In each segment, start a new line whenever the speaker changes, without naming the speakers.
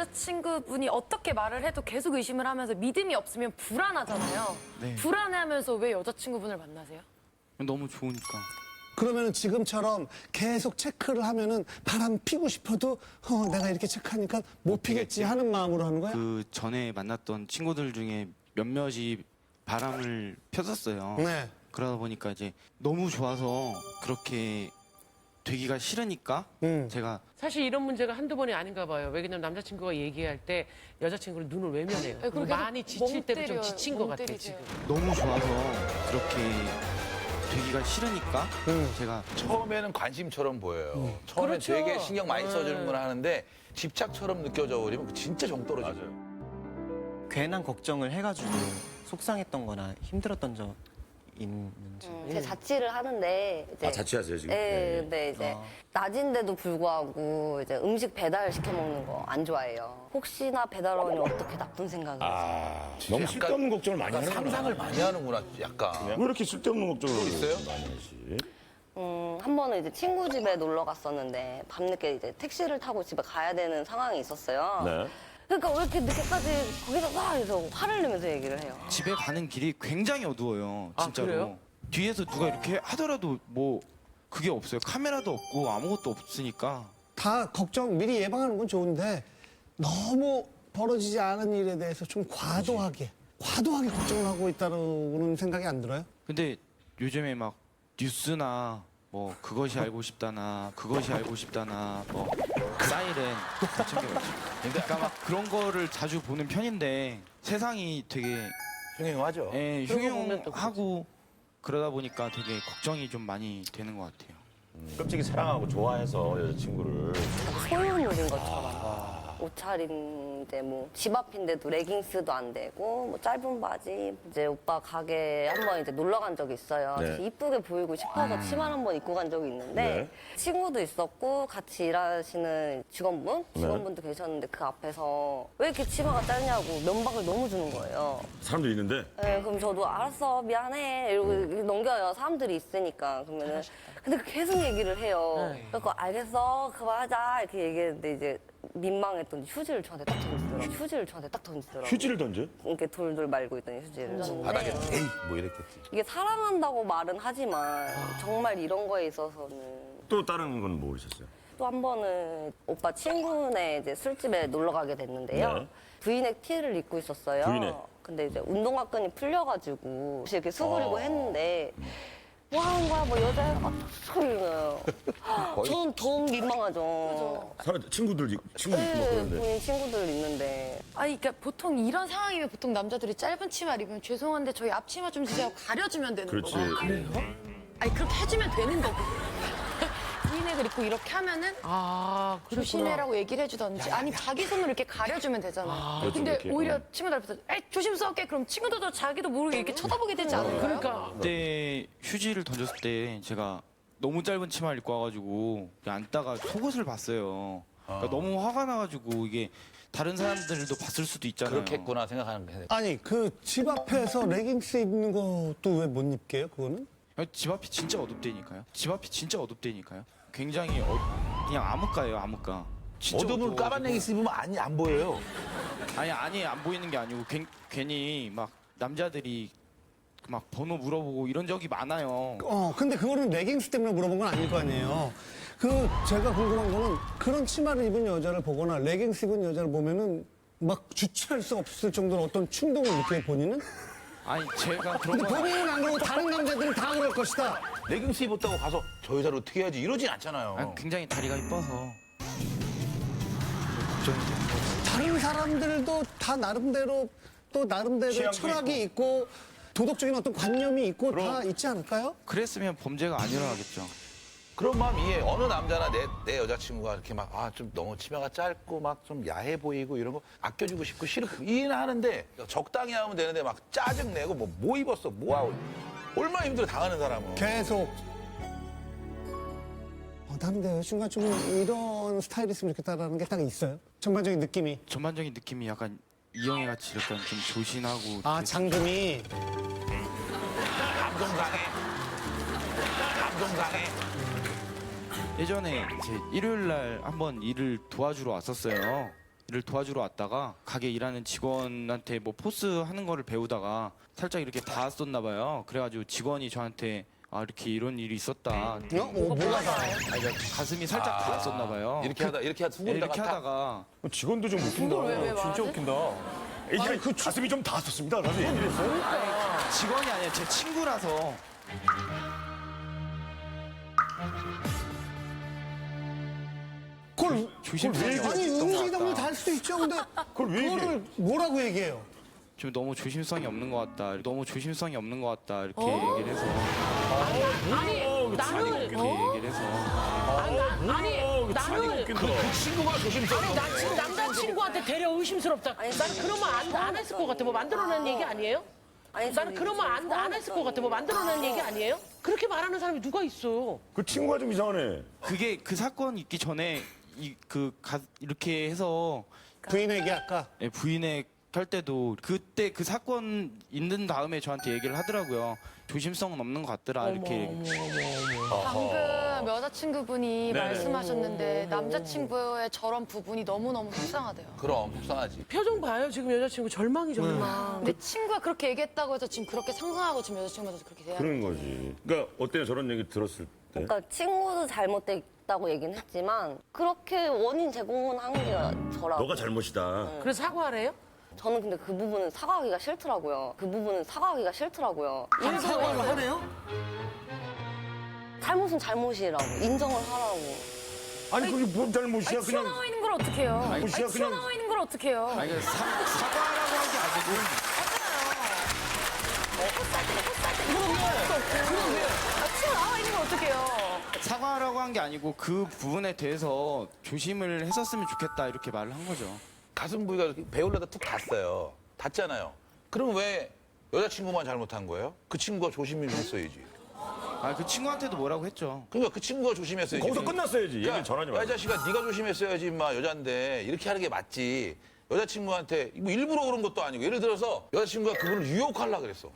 여자친구분이 어떻게 말을 해도 계속 의심을 하면서 믿음이 없으면 불안하잖아요.
네.
불안해하면서 왜 여자친구분을 만나세요?
너무 좋으니까.
그러면은 지금처럼 계속 체크를 하면은 바람 피고 싶어도 내가 이렇게 체크하니까 못 피겠지 하는 마음으로 하는 거야?
그 전에 만났던 친구들 중에 몇몇이 바람을 폈었어요.
네.
그러다 보니까 이제 너무 좋아서 그렇게 되기가 싫으니까 제가
사실 이런 문제가 한두 번이 아닌가 봐요. 왜냐면 남자친구가 얘기할 때 여자친구는 눈을 외면해요.
네, 그렇게
많이 지칠
멍
때도 좀
때려요.
지친 것
멍
같아,
때리세요.
지금.
너무 좋아서 그렇게 되기가 싫으니까 제가
처음에는 관심처럼 보여요. 처음에
그렇죠.
되게 신경 많이 써주는
네.
건 하는데 집착처럼 느껴져 버리면 진짜 정 떨어져요.
괜한 걱정을 해가지고 속상했던 거나 힘들었던 적 있는지.
제 자취를 하는데 이제
자취하세요 지금?
네, 근데 이제 낮인데도 불구하고 이제 음식 배달 시켜 먹는 거 안 좋아해요. 혹시나 배달원이 어떻게 나쁜 생각을 해서.
너무
약간-
쓸데없는 걱정을 많이
약간
하는구나.
상상을 많이 하는구나, 약간.
왜 이렇게 쓸데없는 걱정을
있어요?
많이 하지?
한 번은 이제 친구 집에 놀러 갔었는데 밤늦게 이제 택시를 타고 집에 가야 되는 상황이 있었어요.
네.
그러니까 왜 이렇게 늦게까지 거기서 와 해서 화를 내면서 얘기를 해요.
집에 가는 길이 굉장히 어두워요.
아,
진짜로.
그래요?
뒤에서 누가 이렇게 하더라도 뭐 그게 없어요. 카메라도 없고 아무것도 없으니까.
다 걱정 미리 예방하는 건 좋은데 너무 벌어지지 않은 일에 대해서 좀 과도하게 걱정을 하고 있다는 생각이 안 들어요?
근데 요즘에 막 뉴스나 뭐 그것이 알고 싶다나 그것이 알고 싶다나 뭐 사이렌 다 챙겨가지고. 그러니까 막 그런 거를 자주 보는 편인데 세상이 되게
흉흉하죠.
예,
그런 거 보면 또
흉흉하고 그러다 보니까 되게 걱정이 좀 많이 되는 것 같아요.
끔찍이 사랑하고 좋아해서 여자친구를
소유물인 것처럼. 옷차림인데 뭐 집 앞인데도 레깅스도 안 되고 뭐 짧은 바지 이제 오빠 가게 한번 이제 놀러 간 적이 있어요.
네.
그래서 이쁘게 보이고 싶어서 치마 한 번 입고 간 적이 있는데 친구도 있었고 같이 일하시는 직원분도 계셨는데 그 앞에서 왜 이렇게 치마가 짧냐고 면박을 너무 주는 거예요.
사람도 있는데
네, 그럼 저도 알았어 미안해 이러고 넘겨요. 사람들이 있으니까 그러면은 근데 계속 얘기를 해요. 그래서 알겠어 그만하자 이렇게 얘기했는데 이제 민망했더니 휴지를 저한테 딱 던지더라고요.
휴지를 던져?
이렇게 돌돌 말고 있더니 휴지를.
바닥에 에이 뭐 이랬겠지.
이게 사랑한다고 말은 하지만 정말 이런 거에 있어서는
또 다른 건 뭐 있었어요?
또 한 번은 오빠 친구네 이제 술집에 놀러 가게 됐는데요.
네.
브이넥 티를 입고 있었어요.
브이넥.
근데 이제 운동화 끈이 풀려가지고 이렇게 수그리고 했는데 뭐 하는 거야 뭐 여자애가 막 소리나요. 전 더 민망하죠.
친구들 있고 뭐
네,
그런데
본인 친구들 있는데
아니, 그러니까 보통 이런 상황이면 보통 남자들이 짧은 치마 입으면 죄송한데 저희 앞치마 좀 주세요 하고 가려주면 되는
그렇지.
거고. 아니, 그렇게 해주면 되는 거고. 브이넥을 입고 이렇게 하면은
아, 그렇구나.
조심해라고 얘기를 해주던지 아니 자기 손으로 이렇게 가려주면 되잖아.
그렇지,
근데
그렇게.
오히려 친구들 앞에서 에이 조심스럽게 그럼 친구들도 자기도 모르게 이렇게 쳐다보게 되지 않을까요?
그러니까.
그때 휴지를 던졌을 때 제가 너무 짧은 치마를 입고 와가지고 앉다가 속옷을 봤어요. 그러니까 너무 화가 나가지고 이게 다른 사람들도 봤을 수도 있잖아요.
그렇겠구나 생각하는 게.
아니 그 집 앞에서 레깅스 입는 것도 왜 못 입게요? 그거는?
집 앞이 진짜 어둡다니까요. 집 앞이 진짜 어둡다니까요. 굉장히 그냥 암흑가예요, 암흑가. 진짜
어둠을
어두워가지고.
까만 레깅스 입으면 안 보여요.
아니 안 보이는 게 아니고 괜히 막 남자들이 막 번호 물어보고 이런 적이 많아요.
근데 그거는 레깅스 때문에 물어본 건 아닐 거 아니에요. 그 제가 궁금한 거는 그런 치마를 입은 여자를 보거나 레깅스 입은 여자를 보면은 막 주체할 수 없을 정도로 어떤 충동을 느껴요, 본인은?
아니 제가 그런
근데
건
본인은 안 그러고 다른 남자들은 다 그럴 것이다.
레깅스 입었다고 가서 저 여자를 어떻게 해야지 이러진 않잖아요.
아니, 굉장히 다리가 이뻐서 걱정이 되는 거죠.
다른 사람들도 다 나름대로 또 나름대로
취향도
철학이 있고 도덕적인 어떤 관념이 있고 다 있지 않을까요?
그랬으면 범죄가 안 일어나겠죠.
그런 마음 이해. 어느 남자나 내 여자친구가 이렇게 막 좀 너무 치마가 짧고 막 좀 야해 보이고 이런 거 아껴주고 싶고 싫고 이해는 하는데 적당히 하면 되는데 막 짜증 내고 뭐 입었어 뭐 하고 얼마나 힘들어 당하는 사람은.
계속. 나는 내 여자친구가 좀 이런 스타일이었으면 좋겠다라는 게 딱 있어요. 전반적인 느낌이.
전반적인 느낌이 약간 이영애 같이 약간 좀 조신하고
아, 장금이.
감동 강해. 감동 강해.
예전에 이제 일요일 날 한번 일을 도와주러 왔었어요. 일을 도와주러 왔다가 가게 일하는 직원한테 뭐 포스 하는 거를 배우다가 살짝 이렇게 닿았었나 봐요. 그래가지고 직원이 저한테 아 이렇게 이런 일이 있었다.
뭐가 다?
아니, 그러니까 가슴이 살짝 닿았었나 봐요.
이렇게 하다
네,
두근다가
이렇게 하다가
직원도 좀 웃긴다.
진짜
웃긴다. 이게 그 가슴이 좀 닿았었습니다. 사실 얘기했어요.
직원이 아니라 제 친구라서
그걸
조심스럽게
아니
했던 것
음식이다
같다.
달 수도 있죠. 근데
그걸 왜 얘기해?
그거를 뭐라고 얘기해요?
좀 너무 조심성이 없는 것 같다. 너무 조심성이 없는 것 같다. 이렇게
어?
얘기를 해서
아니 나는
이렇게 얘기를 해서
나는
그 친구가 조심스러워.
아니 나 지금 남자친구한테 되려 의심스럽다. 나는 그러면 안 했을 것 같아. 뭐 만들어낸 얘기 아니에요?
아니,
나는 그러면 안 했을 것 같아. 뭐 만들어낸 얘기 아니에요? 그렇게 말하는 사람이 누가 있어?
그 친구가 좀 이상하네.
그게 그 사건 있기 전에 이렇게 해서
부인에게 아까
예, 부인의 할 때도 그때 그 사건 있는 다음에 저한테 얘기를 하더라고요. 조심성은 없는 것 같더라 이렇게.
방금 여자친구분이
네네.
말씀하셨는데 남자친구의 저런 부분이 너무너무 속상하대요.
그럼 속상하지.
표정 봐요. 지금 여자친구 절망이 절망.
근데 친구가 그렇게 얘기했다고 해서 지금 그렇게 상상하고 지금 여자친구한테 그렇게 대하는
그런 거지. 그러니까 어때요? 저런 얘기 들었을 때.
그러니까 친구도 잘못됐다고 얘기는 했지만 그렇게 원인 제공은 한 게 저라고.
너가 잘못이다.
그래서 사과하래요?
저는 근데 그 부분은 사과하기가 싫더라고요.
사과를 하네요?
잘못은 잘못이라고 인정을 하라고.
아니 그게 뭔 잘못이야? 그냥
튀어나와 있는 걸 어떡해요? 아니,
잘못이야, 그냥.
튀어나와 있는 걸 어떡해요?
아니 그러니까 사과라고 한 게 아니고
튀어나와 있는 걸 어떡해요?
사과라고 한 게 아니고 그 부분에 대해서 조심을 했었으면 좋겠다 이렇게 말을 한 거죠.
가슴 부위가 이렇게 배울려다 툭 닿았어요. 닿잖아요. 그럼 왜 여자친구만 잘못한 거예요? 그 친구가 조심을 했어야지.
아 그 친구한테도 뭐라고 했죠.
그러니까 그 친구가 조심했어야지.
거기서 끝났어야지. 얘기를
그러니까,
전하지
야, 이
말고.
자식아, 네가 조심했어야지, 임마, 여잔데. 이렇게 하는 게 맞지. 여자친구한테, 뭐 일부러 그런 것도 아니고. 예를 들어서 여자친구가 그분을 유혹하려고 그랬어.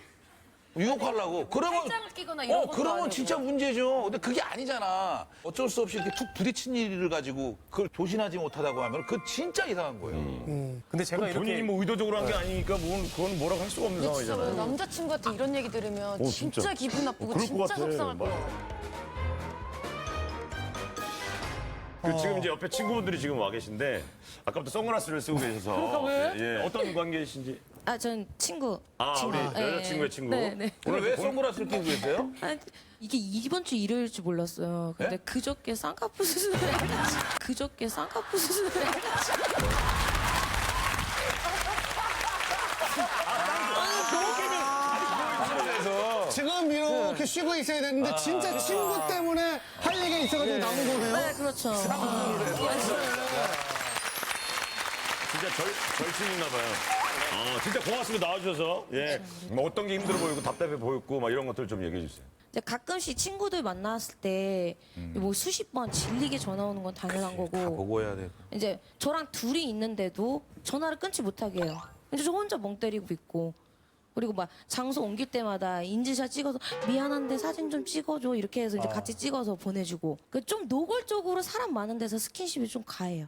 유혹하려고. 그러면,
팔짱을 끼거나 이런 것도
그러면
아니고.
진짜 문제죠. 근데 그게 아니잖아. 어쩔 수 없이 이렇게 툭 부딪힌 일을 가지고 그걸 조심하지 못하다고 하면 그건 진짜 이상한 거예요.
근데 제가
본인이
이렇게
뭐 의도적으로 한 게 아니니까 그건 뭐라고 할 수가 없는
근데 진짜
상황이잖아요.
남자친구한테 이런 얘기 들으면 진짜
진짜.
기분 나쁘고
그럴 것
진짜
같아.
속상할 것
맞아.
같아요.
지금 이제 옆에 친구분들이 지금 와 계신데 아까부터 선글라스를 쓰고 계셔서
그러니까 왜?
예, 어떤 관계이신지.
아, 전 친구.
우리
네.
여자친구의 친구.
네.
오늘 왜 선글라스를 끼고 계세요?
아, 이게 이번 주 일요일 줄 몰랐어요. 근데 그저께 쌍꺼풀
지금 이렇게 쉬고 있어야 되는데 진짜 친구 때문에 할 얘기가 있어가지고 나온 거네요.
네, 그렇죠.
진짜 절친인가 봐요. 진짜 고맙습니다. 나와주셔서. 예. 뭐 어떤 게 힘들어 보이고 답답해 보였고 막 이런 것들 좀 얘기해 주세요.
이제 가끔씩 친구들 만났을 때 뭐 수십 번 질리게 전화 오는 건 당연한 거고
보고 해야 돼.
이제 저랑 둘이 있는데도 전화를 끊지 못하게 해요. 근데 저 혼자 멍 때리고 있고 그리고 막 장소 옮길 때마다 인증샷 찍어서 미안한데 사진 좀 찍어줘 이렇게 해서 이제 같이 찍어서 보내주고 좀 노골적으로 사람 많은 데서 스킨십이 좀 가해요.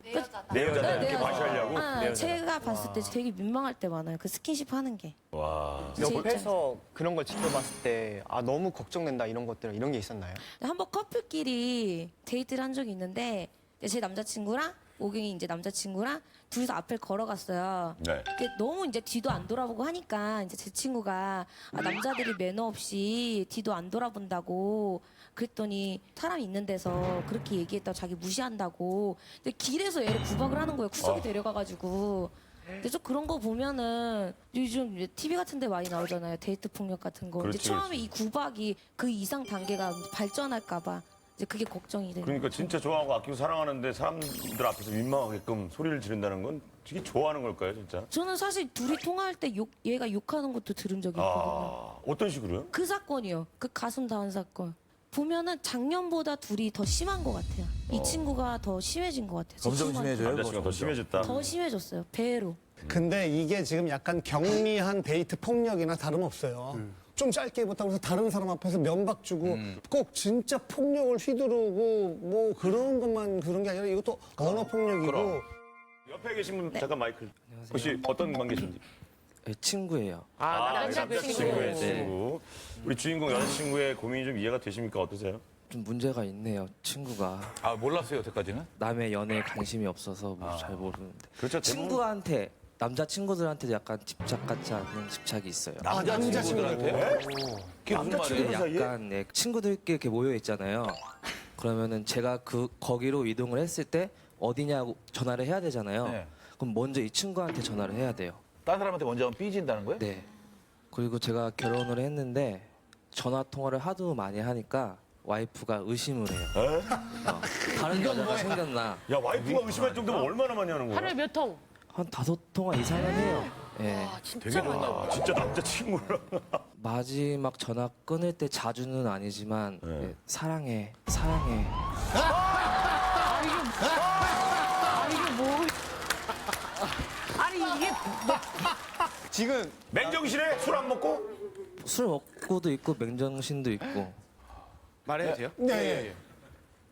내 여자다
네,
이렇게
네.
과시하려고.
아, 제가 봤을 때 되게 민망할 때 많아요. 그 스킨십 하는 게.
와.
옆에서 그런 걸 지켜봤을 때 아 너무 걱정된다 이런 것들 이런 게 있었나요?
한번 커플끼리 데이트를 한 적이 있는데 제 남자친구랑 오경이 이제 남자친구랑 둘이서 앞을 걸어갔어요.
네.
근데 너무 이제 뒤도 안 돌아보고 하니까 이제 제 친구가 남자들이 매너 없이 뒤도 안 돌아본다고 그랬더니 사람이 있는 데서 그렇게 얘기했다고 자기 무시한다고 근데 길에서 얘를 구박을 하는 거예요. 구석에 데려가가지고. 근데 좀 그런 거 보면은 요즘 TV 같은 데 많이 나오잖아요. 데이트 폭력 같은 거.
그렇지,
이제 처음에
그렇지.
이 구박이 그 이상 단계가 발전할까 봐 이제 그게 걱정이 돼요.
그러니까 진짜 좋아하고 아끼고 사랑하는데 사람들 앞에서 민망하게끔 소리를 지른다는 건 되게 좋아하는 걸까요, 진짜?
저는 사실 둘이 통화할 때 얘가 욕하는 것도 들은 적이 있거든요.
어떤 식으로요?
그 사건이요. 그 가슴 닿은 사건. 보면은 작년보다 둘이 더 심한 것 같아요. 이 친구가 더 심해진 것 같아요. 제
점점
친구한테.
심해져요?
남자친구가 더 심해졌다.
더 심해졌어요. 배로.
근데 이게 지금 약간 경미한 데이트 폭력이나 다름없어요. 좀 짧게 부탁해서 다른 사람 앞에서 면박 주고 꼭 진짜 폭력을 휘두르고 뭐 그런 것만 그런 게 아니라 이것도 언어 폭력이고
그럼.
옆에 계신 분 잠깐 마이크. 혹시 어떤 관계신지?
친구예요.
남자친구의 친구. 우리 주인공 여자친구의 고민이 좀 이해가 되십니까? 어떠세요?
좀 문제가 있네요. 친구가
아 몰랐어요 여태까지는.
남의 연애에 관심이 없어서 뭐 잘 모르는데.
그렇죠.
친구한테 남자 친구들한테도 약간 집착 같지 않는 집착이 있어요.
남자친구들한테? 그게 무슨
네,
말이에요?
약간 네, 친구들끼리 이렇게 모여 있잖아요. 그러면은 제가 거기로 이동을 했을 때 어디냐고 전화를 해야 되잖아요.
네.
그럼 먼저 이 친구한테 전화를 해야 돼요.
다른 사람한테 먼저 하면 삐진다는 거예요?
네. 그리고 제가 결혼을 했는데 전화 통화를 하도 많이 하니까 와이프가 의심을 해요. 다른 여자가 생겼나?
야 와이프가 의심할 정도면 얼마나 많이 하는 거야?
하루에 몇 통?
한 5통화 이상은 해요. 예.
되게 많아. 진짜 남자친구랑.
마지막 전화 끊을 때 자주는 아니지만
네.
예, 사랑해, 사랑해.
아니 이게
지금
맨정신에 술 안 먹고?
술 먹고도 있고 맹정신도 있고.
말해도 돼요?
네.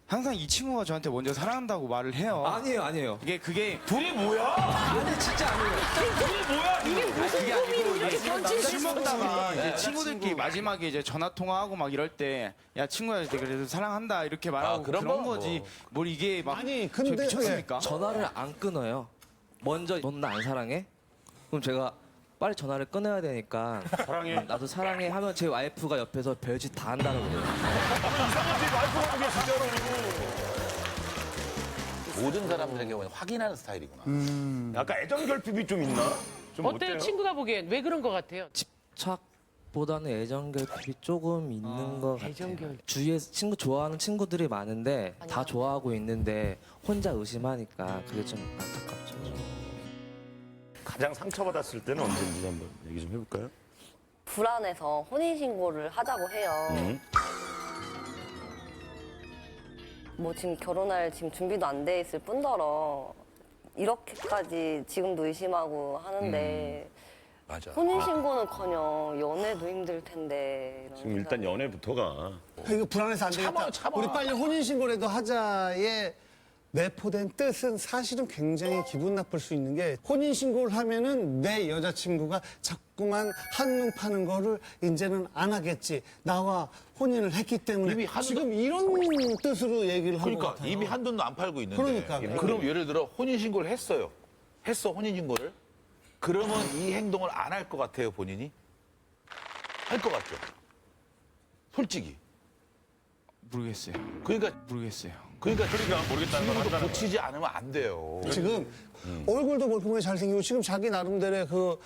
항상 이 친구가 저한테 먼저 사랑한다고 말을 해요.
아니에요.
그게
둘이 뭐야?
아니 진짜 아니에요.
둘이 뭐야 지금?
그게 아니고 이제 술 먹다가 이제 친구들끼리 마지막에 이제 전화 통화하고 막 이럴 때 야 친구야 이제 그래도 사랑한다 이렇게 말하고
그런
그런
거?
거지. 뭘 이게 막
아니,
저
근데
미쳤습니까?
전화를 안 끊어요. 먼저 넌 나 안 사랑해? 그럼 제가 빨리 전화를 끊어야 되니까
사랑해.
나도 사랑해 하면 제 와이프가 옆에서 별짓 다 한다는 거예요.
이상하지 와이프가 보기에 진짜로.
모든 사람들에게 확인하는 스타일이구나.
약간 애정 결핍이 좀 있나? 좀
어때요? 친구가 보기엔 왜 그런 것 같아요?
집착보다는 애정 결핍이 조금 있는 것 같아요.
애정 결핍.
주위에 좋아하는 친구들이 많은데 다 좋아하고 있는데 혼자 의심하니까 그게 좀 안타깝죠.
가장 상처받았을 때는 언제인지 한번 얘기 좀 해볼까요?
불안해서 혼인신고를 하자고 해요. 뭐 지금 결혼할 지금 준비도 안 돼 있을 뿐더러 이렇게까지 지금도 의심하고 하는데
맞아.
혼인신고는커녕 연애도 힘들 텐데 이런
지금 일단
생각이.
연애부터가
이거 불안해서 안 되겠다.
참아.
우리 빨리 혼인신고라도 하자에 내포된 뜻은 사실은 굉장히 기분 나쁠 수 있는 게 혼인신고를 하면은 내 여자친구가 자꾸만 한눈 파는 거를 이제는 안 하겠지. 나와 혼인을 했기 때문에
이미 한눈-
지금 이런 뜻으로 얘기를 하는 것
그러니까
같아요.
이미 한돈도 안 팔고 있는데.
그러니까.
그럼 예를 들어 혼인신고를 했어요. 했어 혼인신고를. 그러면 이 행동을 안 할 것 같아요 본인이? 할 것 같죠? 솔직히.
모르겠어요.
그러니까
모르겠어요.
모르겠다는 걸 한다는
고치지 않으면 안 돼요.
지금 얼굴도 멀쩡하게 잘생기고 지금 자기 나름대로의 그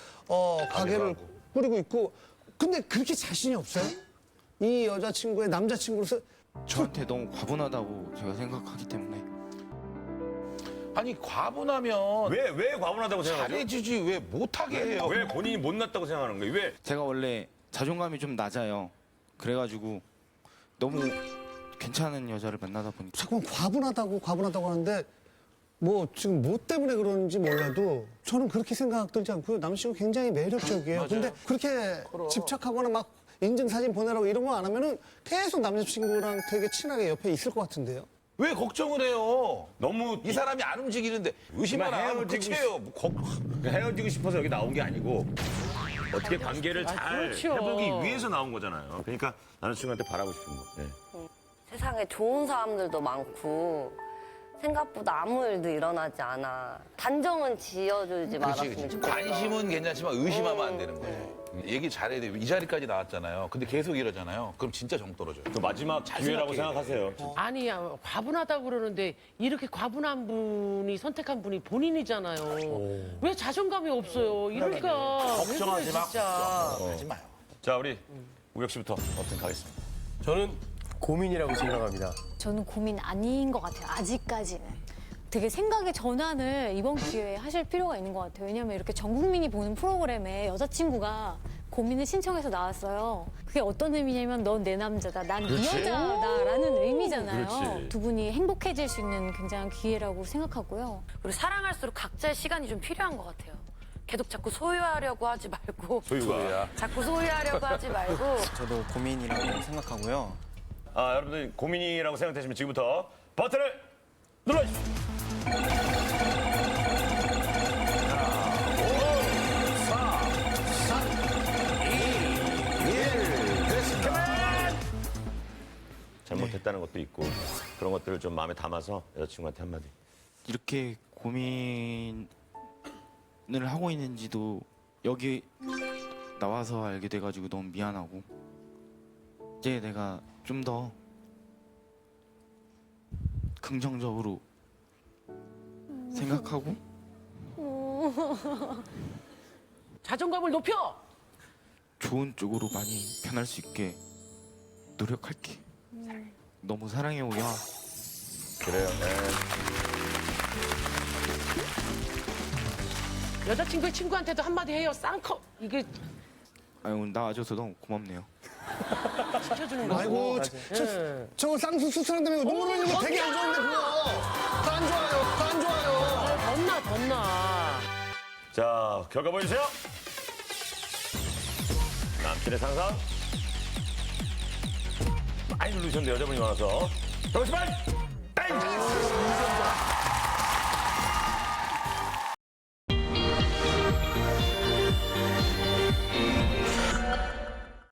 가게를 꾸리고 있고 근데 그렇게 자신이 없어요? 이 여자친구의 남자친구로서
저한테 너무 과분하다고 제가 생각하기 때문에
아니 과분하면
왜 과분하다고 생각하죠?
잘해주지 왜 못하게 해요?
왜 본인이 못났다고 생각하는 거예요? 왜?
제가 원래 자존감이 좀 낮아요. 그래가지고 너무 괜찮은 여자를 만나다 보니까
자꾸만 과분하다고 하는데 뭐 지금 뭐 때문에 그런지 몰라도 저는 그렇게 생각 들지 않고요. 남친구 굉장히 매력적이에요. 근데 그렇게 집착하거나 막 인증사진 보내라고 이런 거 안 하면은 계속 남자친구랑 되게 친하게 옆에 있을 것 같은데요.
왜 걱정을 해요?
너무
이 사람이 안 움직이는데 의심만 안 하면 끝이에요.
헤어지고 싶어서 여기 나온 게 아니고 어떻게 관계를 잘
그렇죠.
해보기 위해서 나온 거잖아요. 그러니까 나는 친구한테 바라고 싶은 거. 네.
세상에 좋은 사람들도 많고 생각보다 아무 일도 일어나지 않아. 단정은 지어주지 말았으면 좋겠다.
관심은 괜찮지만 의심하면 안 되는 거예요. 얘기 잘해야 돼요. 이 자리까지 나왔잖아요. 근데 계속 이러잖아요. 그럼 진짜 정 떨어져요.
그 마지막 기회라고 생각하세요.
아니 과분하다고 그러는데 이렇게 과분한 분이 선택한 분이 본인이잖아요. 왜 자존감이 없어요? 이러니까
걱정하지
왜 그래,
마.
진짜.
걱정하지 마요.
자, 우리 우혁 씨부터 어떤 가겠습니다.
저는 고민이라고 생각합니다.
저는 고민 아닌 것 같아요. 아직까지는. 되게 생각의 전환을 이번 기회에 하실 필요가 있는 것 같아요. 왜냐하면 이렇게 전 국민이 보는 프로그램에 여자친구가 고민을 신청해서 나왔어요. 그게 어떤 의미냐면 넌 내 남자다, 난 네 여자다라는 의미잖아요.
그렇지.
두 분이 행복해질 수 있는 굉장한 기회라고 생각하고요.
그리고 사랑할수록 각자의 시간이 좀 필요한 것 같아요. 계속 자꾸 소유하려고 하지 말고
소유가.
자꾸 소유하려고 하지 말고
저도 고민이라고 생각하고요.
아, 여러분들 고민이라고 생각되시면 지금부터 버튼을 눌러주십시오. 고민했다는 것도 있고 그런 것들을 좀 마음에 담아서 여자친구한테 한마디.
이렇게 고민을 하고 있는지도 여기 나와서 알게 돼가지고 너무 미안하고 이제 내가 좀 더 긍정적으로 생각하고
자존감을 높여.
좋은 쪽으로 많이 변할 수 있게 노력할게. 너무 사랑해 오야.
그래요.
여자친구의 친구한테도 한마디 해요. 쌍커 이게
아유 오늘 나와줘서 너무 고맙네요.
지켜주는 거고.
아이고, 저 쌍수 수술한다며 눈물 흘리는 거 되게 안 좋은데, 그거. 더 안 좋아요, 더 안 좋아요.
덧나.
자, 결과 보여주세요. 남친의 상상. 많이 누르셨는데 여자분이 많아서. 잠시만! 땡!